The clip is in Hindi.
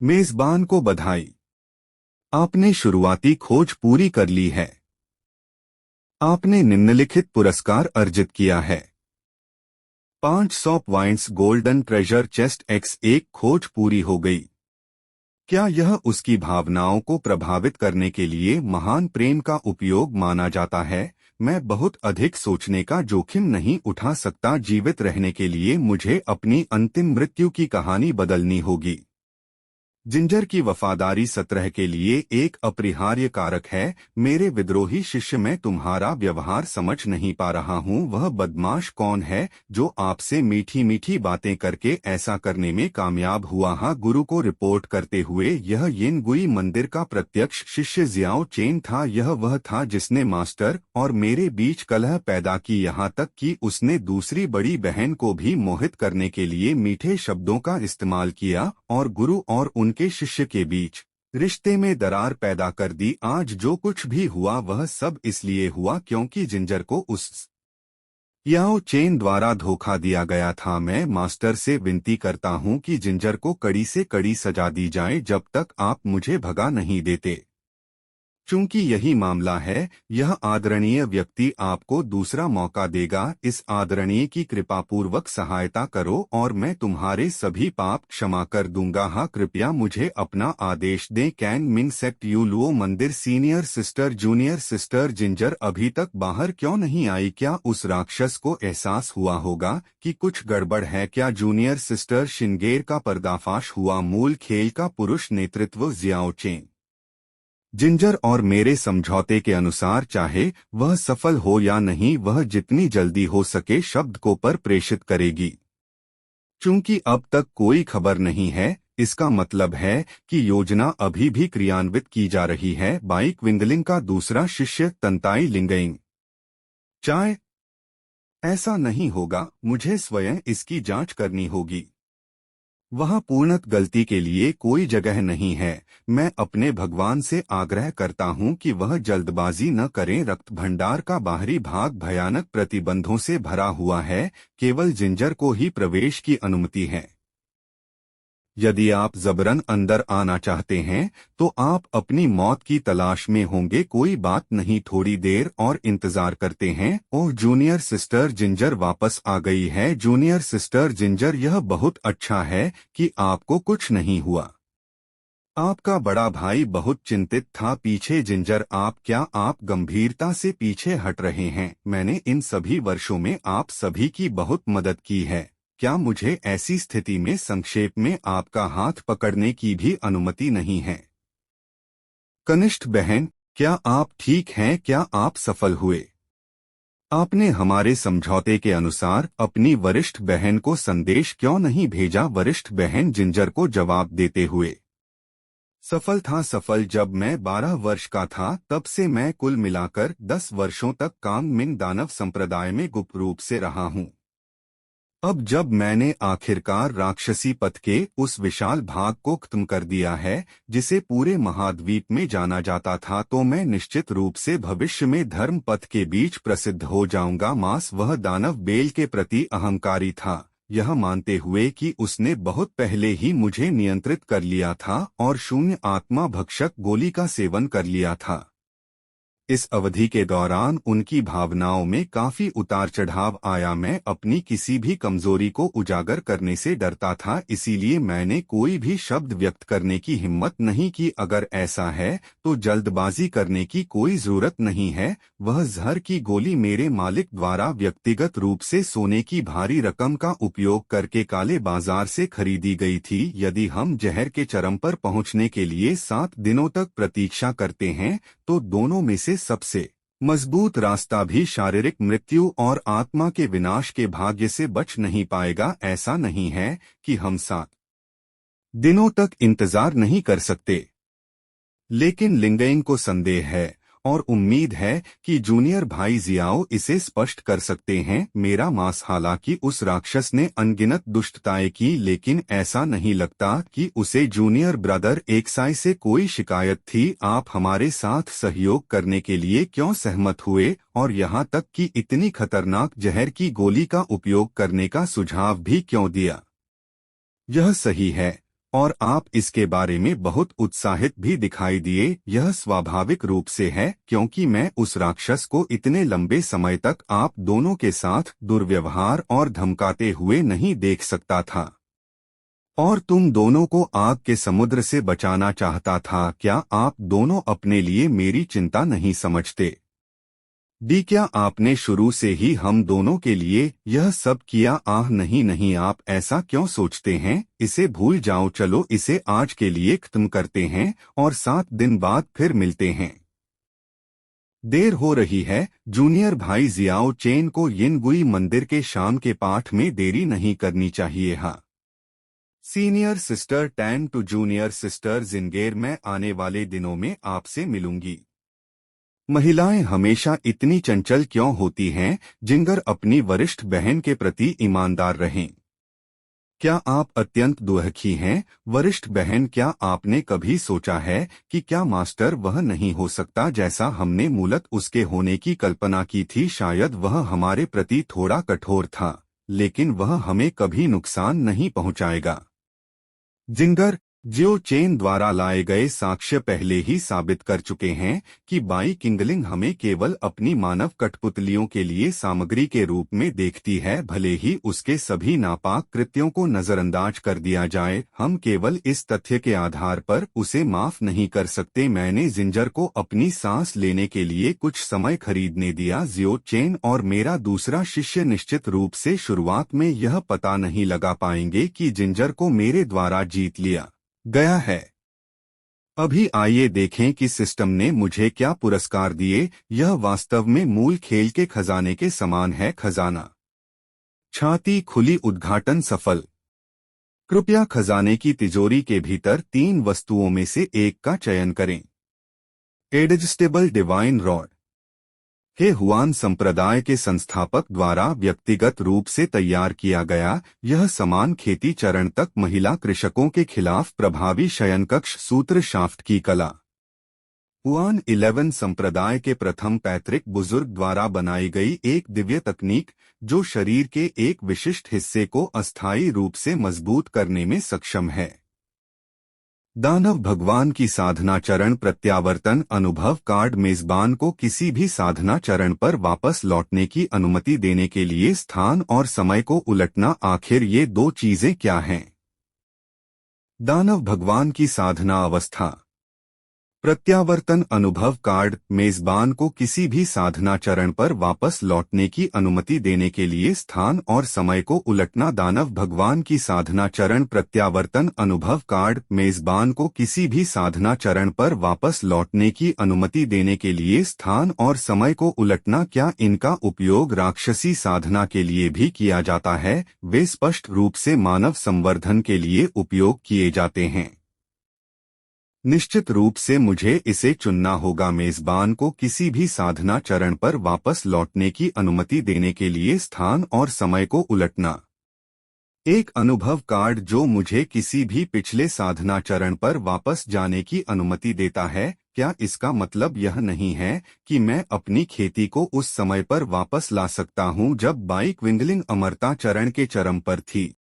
मेजबान को बधाई। आपने शुरुआती खोज पूरी कर ली है। आपने निम्नलिखित पुरस्कार अर्जित किया है। 500 points golden treasure chest X1 खोज पूरी हो गई। क्या यह उसकी भावनाओं को प्रभावित करने के लिए महान प्रेम का उपयोग माना जाता है? मैं बहुत अधिक सोचने का जोखिम नहीं उठा सकता। जीवित रहने के लिए मुझे अपनी अंतिम मृत्यु की कहानी बदलनी होगी। जिंजर की वफादारी सत्रह के लिए एक अपरिहार्य कारक है। मेरे विद्रोही शिष्य, मैं तुम्हारा व्यवहार समझ नहीं पा रहा हूँ। वह बदमाश कौन है जो आपसे मीठी मीठी बातें करके ऐसा करने में कामयाब हुआ? हाँ, गुरु को रिपोर्ट करते हुए, यह यिनगुई मंदिर का प्रत्यक्ष शिष्य जियाओ चेन था। यह वह था जिसने मास्टर और मेरे बीच कलह पैदा की, यहाँ तक कि उसने दूसरी बड़ी बहन को भी मोहित करने के लिए मीठे शब्दों का इस्तेमाल किया और गुरु और उनके शिष्य के बीच रिश्ते में दरार पैदा कर दी। आज जो कुछ भी हुआ वह सब इसलिए हुआ क्योंकि जिंजर को उस याओ चेन द्वारा धोखा दिया गया था। मैं मास्टर से विनती करता हूं कि जिंजर को कड़ी से कड़ी सजा दी जाए जब तक आप मुझे भगा नहीं देते। चूंकि यही मामला है, यह आदरणीय व्यक्ति आपको दूसरा मौका देगा। इस आदरणीय की कृपापूर्वक सहायता करो और मैं तुम्हारे सभी पाप क्षमा कर दूंगा। हाँ, कृपया मुझे अपना आदेश दें। कैन मिंग सेक्ट यूलुओ मंदिर। Senior sister junior sister ginger अभी तक बाहर क्यों नहीं आई? क्या उस राक्षस को एहसास हुआ होगा कि कुछ गड़बड़ है? क्या जूनियर सिस्टर शिनगेर का पर्दाफाश हुआ? मूल खेल का पुरुष नेतृत्व जियाओ चेन जिंजर और मेरे समझौते के अनुसार, चाहे वह सफल हो या नहीं, वह जितनी जल्दी हो सके शब्द को पर प्रेषित करेगी। चूंकि अब तक कोई खबर नहीं है, इसका मतलब है कि योजना अभी भी क्रियान्वित की जा रही है। बाइक विंगलिंग का दूसरा शिष्य तंताई लिंगइंग। चाहे ऐसा नहीं होगा, मुझे स्वयं इसकी जांच करनी होगी। वहाँ पूर्णत गलती के लिए कोई जगह नहीं है। मैं अपने भगवान से आग्रह करता हूँ कि वह जल्दबाजी न करें। रक्त भंडार का बाहरी भाग भयानक प्रतिबंधों से भरा हुआ है। केवल जिंजर को ही प्रवेश की अनुमति है। यदि आप जबरन अंदर आना चाहते हैं तो आप अपनी मौत की तलाश में होंगे। कोई बात नहीं, थोड़ी देर और इंतजार करते हैं। ओह, जूनियर सिस्टर जिंजर वापस आ गई है। जूनियर सिस्टर जिंजर, यह बहुत अच्छा है कि आपको कुछ नहीं हुआ। आपका बड़ा भाई बहुत चिंतित था। पीछे जिंजर, आप गंभीरता से पीछे हट रहे हैं? मैंने इन सभी वर्षों में आप सभी की बहुत मदद की है। क्या मुझे ऐसी स्थिति में संक्षेप में आपका हाथ पकड़ने की भी अनुमति नहीं है? कनिष्ठ बहन, क्या आप ठीक हैं? क्या आप सफल हुए? आपने हमारे समझौते के अनुसार अपनी वरिष्ठ बहन को संदेश क्यों नहीं भेजा? वरिष्ठ बहन जिंजर को जवाब देते हुए, सफल था। सफल, जब मैं 12 वर्ष का था तब से मैं कुल मिलाकर 10 वर्षों तक कांग मिंग दानव संप्रदाय में गुप्त रूप से रहा हूँ। अब जब मैंने आखिरकार राक्षसी पथ के उस विशाल भाग को खत्म कर दिया है जिसे पूरे महाद्वीप में जाना जाता था, तो मैं निश्चित रूप से भविष्य में धर्म पथ के बीच प्रसिद्ध हो जाऊंगा। मास, वह दानव बेल के प्रति अहंकारी था, यह मानते हुए कि उसने बहुत पहले ही मुझे नियंत्रित कर लिया था और शून्य आत्मा भक्षक गोली का सेवन कर लिया था। इस अवधि के दौरान उनकी भावनाओं में काफी उतार चढ़ाव आया। मैं अपनी किसी भी कमजोरी को उजागर करने से डरता था, इसीलिए मैंने कोई भी शब्द व्यक्त करने की हिम्मत नहीं की। अगर ऐसा है तो जल्दबाजी करने की कोई जरूरत नहीं है। वह जहर की गोली मेरे मालिक द्वारा व्यक्तिगत रूप से सोने की भारी रकम का उपयोग करके काले बाजार से खरीदी गई थी। यदि हम जहर के चरम पर पहुंचने के लिए 7 दिनों तक प्रतीक्षा करते हैं तो दोनों में से सबसे मजबूत रास्ता भी शारीरिक मृत्यु और आत्मा के विनाश के भाग्य से बच नहीं पाएगा। ऐसा नहीं है कि हम 7 दिनों तक इंतजार नहीं कर सकते, लेकिन लिंगइंग को संदेह है और उम्मीद है कि जूनियर भाई जियाओ इसे स्पष्ट कर सकते हैं। मेरा मास, हालांकि उस राक्षस ने अनगिनत दुष्टताएं की, लेकिन ऐसा नहीं लगता कि उसे जूनियर ब्रदर एक्साई से कोई शिकायत थी। आप हमारे साथ सहयोग करने के लिए क्यों सहमत हुए और यहाँ तक कि इतनी खतरनाक जहर की गोली का उपयोग करने का सुझाव भी क्यों दिया? यह सही है, और आप इसके बारे में बहुत उत्साहित भी दिखाई दिए। यह स्वाभाविक रूप से है, क्योंकि मैं उस राक्षस को इतने लंबे समय तक आप दोनों के साथ दुर्व्यवहार और धमकाते हुए नहीं देख सकता था। और तुम दोनों को आग के समुद्र से बचाना चाहता था। क्या आप दोनों अपने लिए मेरी चिंता नहीं समझते? डी, क्या आपने शुरू से ही हम दोनों के लिए यह सब किया? आह नहीं नहीं, आप ऐसा क्यों सोचते हैं? इसे भूल जाओ, चलो इसे आज के लिए खत्म करते हैं और 7 दिन बाद फिर मिलते हैं। देर हो रही है। जूनियर भाई जियाओ चेन को यिनगुई मंदिर के शाम के पाठ में देरी नहीं करनी चाहिए। हाँ, senior sister then to junior sister ginger, मैं आने वाले दिनों में आपसे मिलूंगी। महिलाएं हमेशा इतनी चंचल क्यों होती हैं? जिंगर, अपनी वरिष्ठ बहन के प्रति ईमानदार रहें। क्या आप अत्यंत दुखी हैं? वरिष्ठ बहन, क्या आपने कभी सोचा है कि क्या मास्टर वह नहीं हो सकता जैसा हमने मूलत उसके होने की कल्पना की थी? शायद वह हमारे प्रति थोड़ा कठोर था, लेकिन वह हमें कभी नुकसान नहीं पहुंचाएगा। जिंगर, जियो चेन द्वारा लाए गए साक्ष्य पहले ही साबित कर चुके हैं कि बाई किंगलिंग हमें केवल अपनी मानव कठपुतलियों के लिए सामग्री के रूप में देखती है। भले ही उसके सभी नापाक कृत्यों को नजरअंदाज कर दिया जाए, हम केवल इस तथ्य के आधार पर उसे माफ नहीं कर सकते। मैंने जिंजर को अपनी सांस लेने के लिए कुछ समय खरीदने दिया। जियो चेन और मेरा दूसरा शिष्य निश्चित रूप से शुरुआत में यह पता नहीं लगा पाएंगे कि जिंजर को मेरे द्वारा जीत लिया गया है। अभी आइए देखें कि सिस्टम ने मुझे क्या पुरस्कार दिए। यह वास्तव में मूल खेल के खजाने के समान है। खजाना, छाती खुली, उद्घाटन सफल। कृपया खजाने की तिजोरी के भीतर 3 वस्तुओं में से एक का चयन करें। एडजस्टेबल डिवाइन रॉड, हे हुआन संप्रदाय के संस्थापक द्वारा व्यक्तिगत रूप से तैयार किया गया। यह समान खेती चरण तक महिला कृषकों के खिलाफ प्रभावी शयनकक्ष सूत्र शाफ्ट की कला। हुआन 11 संप्रदाय के प्रथम पैतृक बुजुर्ग द्वारा बनाई गई एक दिव्य तकनीक, जो शरीर के एक विशिष्ट हिस्से को अस्थायी रूप से मजबूत करने में सक्षम है। दानव भगवान की साधना चरण प्रत्यावर्तन अनुभव कार्ड, मेजबान को किसी भी साधना चरण पर वापस लौटने की अनुमति देने के लिए स्थान और समय को उलटना। आखिर ये 2 चीजें क्या हैं? दानव भगवान की साधना अवस्था। प्रत्यावर्तन अनुभव कार्ड, मेजबान को किसी भी साधना चरण पर वापस लौटने की अनुमति देने के लिए स्थान और समय को उलटना। दानव भगवान की साधना चरण प्रत्यावर्तन अनुभव कार्ड, मेजबान को किसी भी साधना चरण पर वापस लौटने की अनुमति देने के लिए स्थान और समय को उलटना। क्या इनका उपयोग राक्षसी साधना के लिए भी किया जाता है? वे स्पष्ट रूप से मानव संवर्धन के लिए उपयोग किए जाते हैं। निश्चित रूप से मुझे इसे चुनना होगा। मेजबान को किसी भी साधना चरण पर वापस लौटने की अनुमति देने के लिए स्थान और समय को उलटना। एक अनुभव कार्ड जो मुझे किसी भी पिछले साधना चरण पर वापस जाने की अनुमति देता है। क्या इसका मतलब यह नहीं है कि मैं अपनी खेती को उस समय पर वापस ला सकता हूं जब बाई क्विंगलिंग अमरता चरण के चरम पर थी?